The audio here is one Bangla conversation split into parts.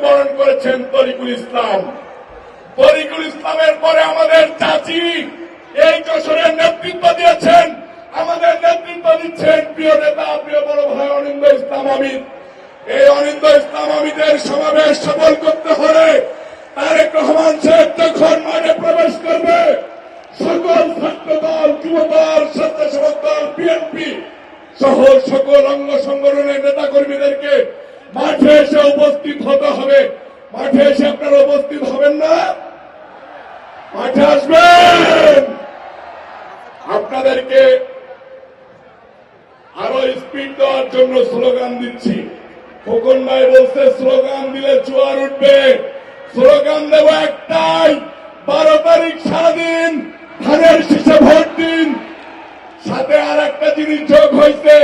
বরণ করেছেন তরিকুল ইসলাম। তরিকুল ইসলামের পরে আমাদের চাচি এই যশোরের নেতৃত্ব দিয়েছেন। আমাদের নেতৃত্ব দিচ্ছেন প্রিয় নেতা, প্রিয় বড় ভাই অনিন্দ ইসলাম অমিত। এই অনিন্দ ইসলাম অমিতের সমাবেশ সফল করতে হলে তারেক রহমান সাহেব যখন মাঠে প্রবেশ করবে, সকল ছাত্র দল, যুব দল, স্বেচ্ছাসেবক দল, বিএনপি সহ সকল অঙ্গ সংগঠনের নেতা কর্মীদেরকে মাঠে এসে উপস্থিত হতে হবে। মাঠে এসে আপনারা উপস্থিত হবেন না? মাঠে আসবেন। আপনাদেরকে আরো স্পিড দেওয়ার জন্য স্লোগান দিচ্ছি। খোকন ভাই বলছে স্লোগান দিলে জোয়ার উঠবে। স্লোগান দেব একটাই, 12 তারিখ সারাদিন ধানের শীষে ভোট দিন। সাথে আর একটা জিনিস যোগ হয়েছে,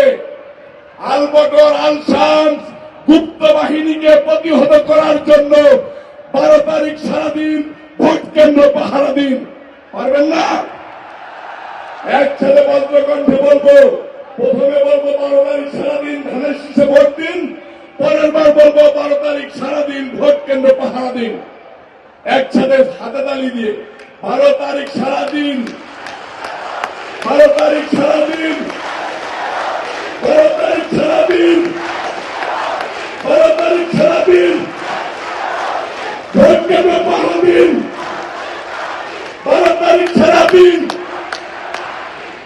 আলবটর আল শামস গুপ্ত বাহিনীকে প্রতিহত করার জন্য 12 তারিখ সারাদিন ভোট কেন্দ্র পাহারা দিন। পারবেন না? একসাথে বজ্রকণ্ঠে বলবো। প্রথমে বলবো 12 তারিখ সারাদিন ধানের শীষে ভোট দিন, পরের বার বলবো 12 তারিখ সারাদিন ভোট কেন্দ্র পাহারা দিন। একসাথে হাতে তালি দিয়ে 12 তারিখ সারাদিন, 12 তারিখ সারাদিন, 12 তারিখ সারাদিন, 12 তারিখ সারাদিন ভোট কেন্দ্র পাহারা দিন। 12 তারিখ সারাদিন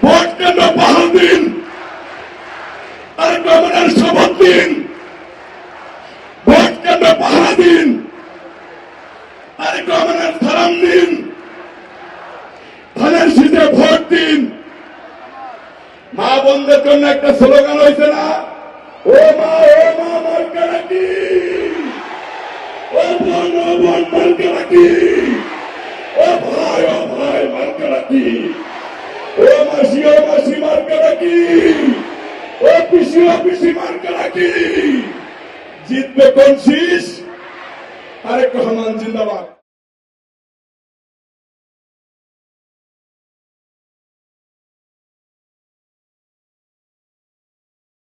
ভোট কেন্দ্র পাহারা দিন। তারেক রহমানের শপথ দিন, ভোট কেন্দ্র পাহারা দিন। তারেক রহমানের সালাম দিন, ধানের শীষে ভোট দিন। মা বোনদের জন্য একটা স্লোগান হয়েছে না, ও মা মার্কা রাখি, ও বোন মার্কা রাখি, ও ভাই মার্কা রাখি, ও মাসি মার্কা রাখি, ও পিসি মার্কা রাখি। জিতবে কোন শীষ? তারেক রহমান জিন্দাবাদ।